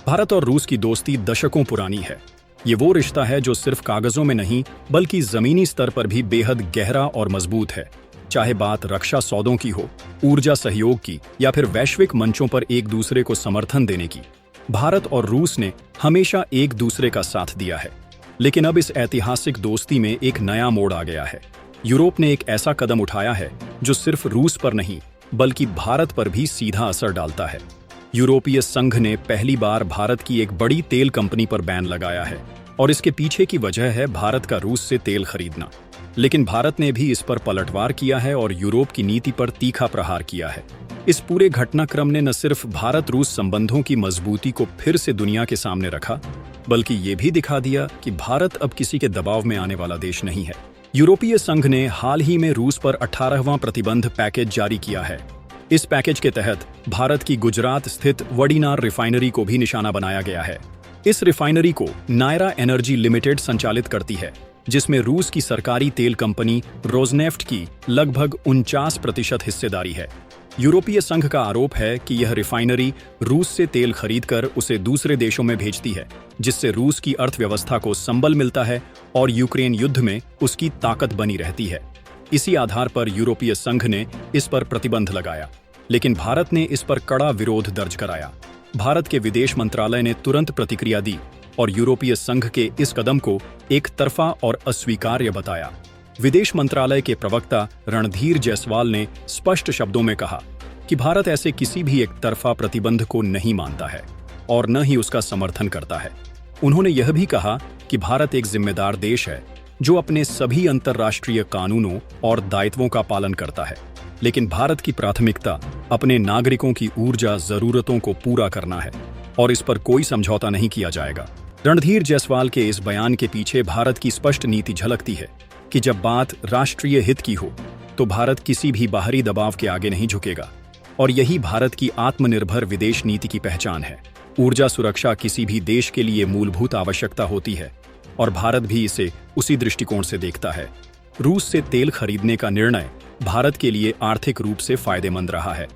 भारत और रूस की दोस्ती दशकों पुरानी है। ये वो रिश्ता है जो सिर्फ कागजों में नहीं बल्कि जमीनी स्तर पर भी बेहद गहरा और मजबूत है। चाहे बात रक्षा सौदों की हो, ऊर्जा सहयोग की या फिर वैश्विक मंचों पर एक दूसरे को समर्थन देने की, भारत और रूस ने हमेशा एक दूसरे का साथ दिया है। लेकिन अब इस ऐतिहासिक दोस्ती में एक नया मोड़ आ गया है। यूरोप ने एक ऐसा कदम उठाया है जो सिर्फ रूस पर नहीं बल्कि भारत पर भी सीधा असर डालता है। यूरोपीय संघ ने पहली बार भारत की एक बड़ी तेल कंपनी पर बैन लगाया है और इसके पीछे की वजह है भारत का रूस से तेल खरीदना। लेकिन भारत ने भी इस पर पलटवार किया है और यूरोप की नीति पर तीखा प्रहार किया है। इस पूरे घटनाक्रम ने न सिर्फ भारत रूस संबंधों की मजबूती को फिर से दुनिया के सामने रखा, बल्कि ये भी दिखा दिया कि भारत अब किसी के दबाव में आने वाला देश नहीं है। यूरोपीय संघ ने हाल ही में रूस पर 18वां प्रतिबंध पैकेज जारी किया है। इस पैकेज के तहत भारत की गुजरात स्थित वडीनार रिफाइनरी को भी निशाना बनाया गया है। इस रिफाइनरी को नायरा एनर्जी लिमिटेड संचालित करती है, जिसमें रूस की सरकारी तेल कंपनी रोजनेफ्ट की लगभग 49% हिस्सेदारी है। यूरोपीय संघ का आरोप है कि यह रिफाइनरी रूस से तेल खरीदकर उसे दूसरे देशों में भेजती है, जिससे रूस की अर्थव्यवस्था को संबल मिलता है और यूक्रेन युद्ध में उसकी ताकत बनी रहती है। इसी आधार पर यूरोपीय संघ ने इस पर प्रतिबंध लगाया, लेकिन भारत ने इस पर कड़ा विरोध दर्ज कराया। भारत के विदेश मंत्रालय ने तुरंत प्रतिक्रिया दी और यूरोपीय संघ के इस कदम को एक तरफा और अस्वीकार्य बताया। विदेश मंत्रालय के प्रवक्ता रणधीर जायसवाल ने स्पष्ट शब्दों में कहा कि भारत ऐसे किसी भी एक तरफा प्रतिबंध को नहीं मानता है और न ही उसका समर्थन करता है। उन्होंने यह भी कहा कि भारत एक जिम्मेदार देश है जो अपने सभी अंतर्राष्ट्रीय कानूनों और दायित्वों का पालन करता है, लेकिन भारत की प्राथमिकता अपने नागरिकों की ऊर्जा जरूरतों को पूरा करना है और इस पर कोई समझौता नहीं किया जाएगा। रणधीर जायसवाल के इस बयान के पीछे भारत की स्पष्ट नीति झलकती है कि जब बात राष्ट्रीय हित की हो तो भारत किसी भी बाहरी दबाव के आगे नहीं झुकेगा और यही भारत की आत्मनिर्भर विदेश नीति की पहचान है। ऊर्जा सुरक्षा किसी भी देश के लिए मूलभूत आवश्यकता होती है और भारत भी इसे उसी दृष्टिकोण से देखता है। रूस से तेल खरीदने का निर्णय भारत के लिए आर्थिक रूप से फायदेमंद रहा है,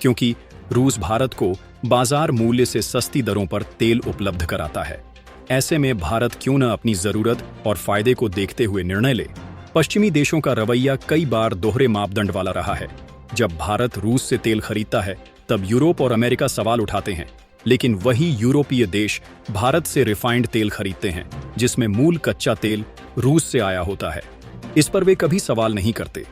क्योंकि रूस भारत को बाजार मूल्य से सस्ती दरों पर तेल उपलब्ध कराता है। ऐसे में भारत क्यों न अपनी जरूरत और फायदे को देखते हुए निर्णय ले। पश्चिमी देशों का रवैया कई बार दोहरे मापदंड वाला रहा है। जब भारत रूस से तेल खरीदता है तब यूरोप और अमेरिका सवाल उठाते हैं, लेकिन वही यूरोपीय देश भारत से रिफाइंड तेल खरीदते हैं जिसमें मूल कच्चा तेल रूस से आया होता है। इस पर वे कभी सवाल नहीं करते।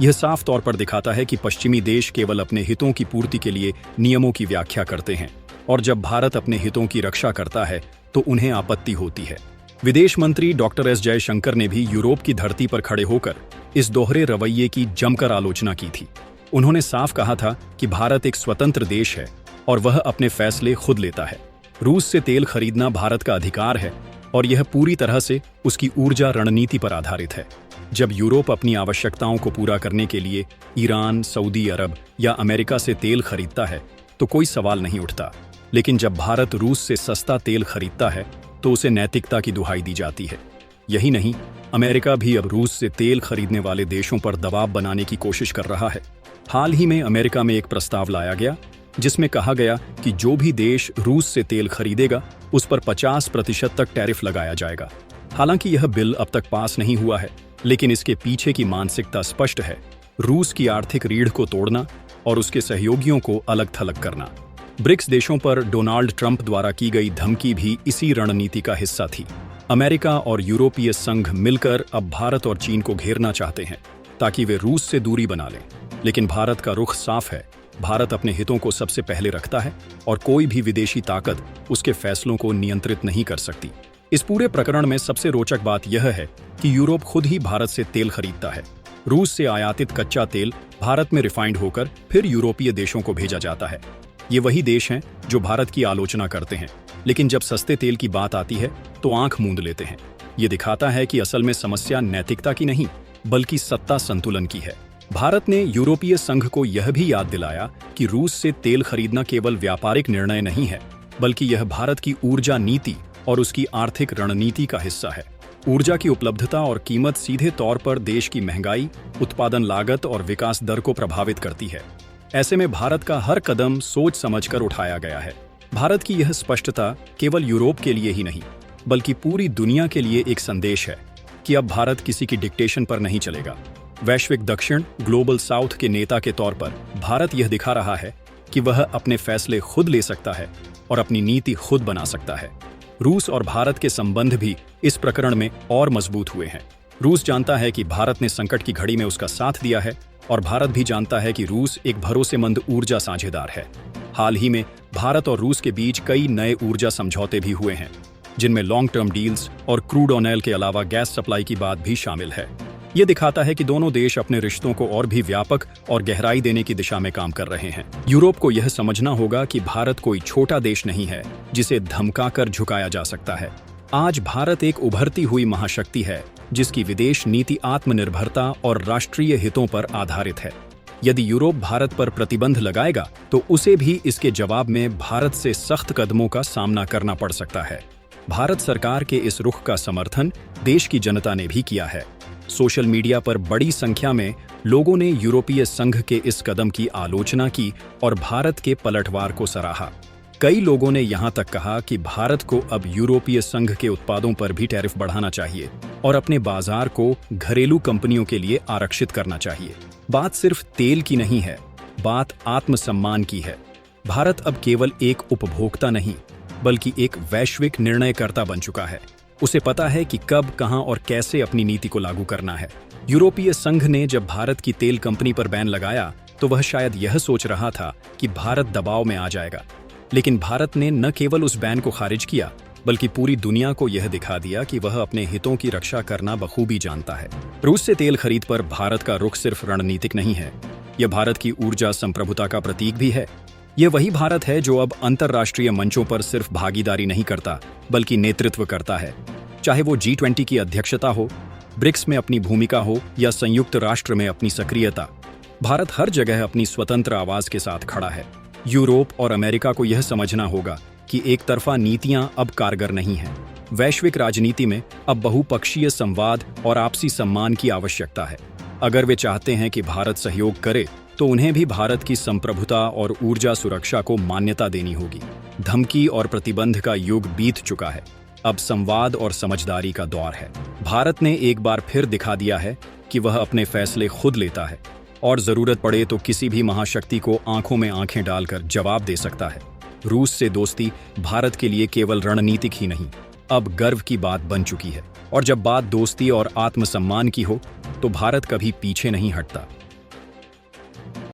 यह साफ तौर पर दिखाता है कि पश्चिमी देश केवल अपने हितों की पूर्ति के लिए नियमों की व्याख्या करते हैं और जब भारत अपने हितों की रक्षा करता है तो उन्हें आपत्ति होती है। विदेश मंत्री डॉक्टर एस जयशंकर ने भी यूरोप की धरती पर खड़े होकर इस दोहरे रवैये की जमकर आलोचना की थी। उन्होंने साफ कहा था कि भारत एक स्वतंत्र देश है और वह अपने फैसले खुद लेता है। रूस से तेल खरीदना भारत का अधिकार है और यह पूरी तरह से उसकी ऊर्जा रणनीति पर आधारित है। जब यूरोप अपनी आवश्यकताओं को पूरा करने के लिए ईरान, सऊदी अरब या अमेरिका से तेल खरीदता है तो कोई सवाल नहीं उठता, लेकिन जब भारत रूस से सस्ता तेल खरीदता है तो उसे नैतिकता की दुहाई दी जाती है। यही नहीं, अमेरिका भी अब रूस से तेल खरीदने वाले देशों पर दबाव बनाने की कोशिश कर रहा है। हाल ही में अमेरिका में एक प्रस्ताव लाया गया जिसमें कहा गया कि जो भी देश रूस से तेल खरीदेगा उस पर 50% तक टैरिफ लगाया जाएगा। हालांकि यह बिल अब तक पास नहीं हुआ है, लेकिन इसके पीछे की मानसिकता स्पष्ट है। रूस की आर्थिक रीढ़ को तोड़ना और उसके सहयोगियों को अलग थलग करना। ब्रिक्स देशों पर डोनाल्ड ट्रंप द्वारा की गई धमकी भी इसी रणनीति का हिस्सा थी। अमेरिका और यूरोपीय संघ मिलकर अब भारत और चीन को घेरना चाहते हैं ताकि वे रूस से दूरी बना लें। लेकिन भारत का रुख साफ है। भारत अपने हितों को सबसे पहले रखता है और कोई भी विदेशी ताकत उसके फैसलों को नियंत्रित नहीं कर सकती। इस पूरे प्रकरण में सबसे रोचक बात यह है कि यूरोप खुद ही भारत से तेल खरीदता है। रूस से आयातित कच्चा तेल भारत में रिफाइंड होकर फिर यूरोपीय देशों को भेजा जाता है। ये वही देश हैं जो भारत की आलोचना करते हैं, लेकिन जब सस्ते तेल की बात आती है तो आंख मूंद लेते हैं। ये दिखाता है कि असल में समस्या नैतिकता की नहीं बल्कि सत्ता संतुलन की है। भारत ने यूरोपीय संघ को यह भी याद दिलाया कि रूस से तेल खरीदना केवल व्यापारिक निर्णय नहीं है, बल्कि यह भारत की ऊर्जा नीति और उसकी आर्थिक रणनीति का हिस्सा है। ऊर्जा की उपलब्धता और कीमत सीधे तौर पर देश की महंगाई, उत्पादन लागत और विकास दर को प्रभावित करती है। ऐसे में भारत का हर कदम सोच समझकर उठाया गया है। भारत की यह स्पष्टता केवल यूरोप के लिए ही नहीं, बल्कि पूरी दुनिया के लिए एक संदेश है कि अब भारत किसी की डिक्टेशन पर नहीं चलेगा। वैश्विक दक्षिण ग्लोबल साउथ के नेता के तौर पर भारत यह दिखा रहा है कि वह अपने फैसले खुद ले सकता है और अपनी नीति खुद बना सकता है। रूस और भारत के संबंध भी इस प्रकरण में और मजबूत हुए हैं। रूस जानता है कि भारत ने संकट की घड़ी में उसका साथ दिया है और भारत भी जानता है कि रूस एक भरोसेमंद ऊर्जा साझेदार है। हाल ही में भारत और रूस के बीच कई नए ऊर्जा समझौते भी हुए हैं, जिनमें लॉन्ग टर्म डील्स और क्रूड ऑयल के अलावा गैस सप्लाई की बात भी शामिल है। ये दिखाता है कि दोनों देश अपने रिश्तों को और भी व्यापक और गहराई देने की दिशा में काम कर रहे हैं। यूरोप को यह समझना होगा कि भारत कोई छोटा देश नहीं है जिसे धमकाकर झुकाया जा सकता है। आज भारत एक उभरती हुई महाशक्ति है जिसकी विदेश नीति आत्मनिर्भरता और राष्ट्रीय हितों पर आधारित है। यदि यूरोप भारत पर प्रतिबंध लगाएगा तो उसे भी इसके जवाब में भारत से सख्त कदमों का सामना करना पड़ सकता है। भारत सरकार के इस रुख का समर्थन देश की जनता ने भी किया है। सोशल मीडिया पर बड़ी संख्या में लोगों ने यूरोपीय संघ के इस कदम की आलोचना की और भारत के पलटवार को सराहा। कई लोगों ने यहां तक कहा कि भारत को अब यूरोपीय संघ के उत्पादों पर भी टैरिफ बढ़ाना चाहिए और अपने बाजार को घरेलू कंपनियों के लिए आरक्षित करना चाहिए। बात सिर्फ तेल की नहीं है, बात आत्मसम्मान की है। भारत अब केवल एक उपभोक्ता नहीं, बल्कि एक वैश्विक निर्णयकर्ता बन चुका है। उसे पता है कि कब, कहां और कैसे अपनी नीति को लागू करना है। यूरोपीय संघ ने जब भारत की तेल कंपनी पर बैन लगाया तो वह शायद यह सोच रहा था कि भारत दबाव में आ जाएगा, लेकिन भारत ने न केवल उस बैन को खारिज किया, बल्कि पूरी दुनिया को यह दिखा दिया कि वह अपने हितों की रक्षा करना बखूबी जानता है। रूस से तेल खरीद पर भारत का रुख सिर्फ रणनीतिक नहीं है, यह भारत की ऊर्जा संप्रभुता का प्रतीक भी है। यह वही भारत है जो अब अंतर्राष्ट्रीय मंचों पर सिर्फ भागीदारी नहीं करता, बल्कि नेतृत्व करता है। चाहे वो G20 की अध्यक्षता हो, ब्रिक्स में अपनी भूमिका हो या संयुक्त राष्ट्र में अपनी सक्रियता, भारत हर जगह अपनी स्वतंत्र आवाज के साथ खड़ा है। यूरोप और अमेरिका को यह समझना होगा कि एक तरफा नीतियां अब कारगर नहीं हैं। वैश्विक राजनीति में अब बहुपक्षीय संवाद और आपसी सम्मान की आवश्यकता है। अगर वे चाहते हैं कि भारत सहयोग करे, तो उन्हें भी भारत की संप्रभुता और ऊर्जा सुरक्षा को मान्यता देनी होगी। धमकी और प्रतिबंध का युग बीत चुका है, अब संवाद और समझदारी का दौर है। भारत ने एक बार फिर दिखा दिया है कि वह अपने फैसले खुद लेता है और जरूरत पड़े तो किसी भी महाशक्ति को आंखों में आंखें डालकर जवाब दे सकता है। रूस से दोस्ती भारत के लिए केवल रणनीतिक ही नहीं, अब गर्व की बात बन चुकी है। और जब बात दोस्ती और आत्मसम्मान की हो, तो भारत कभी पीछे नहीं हटता।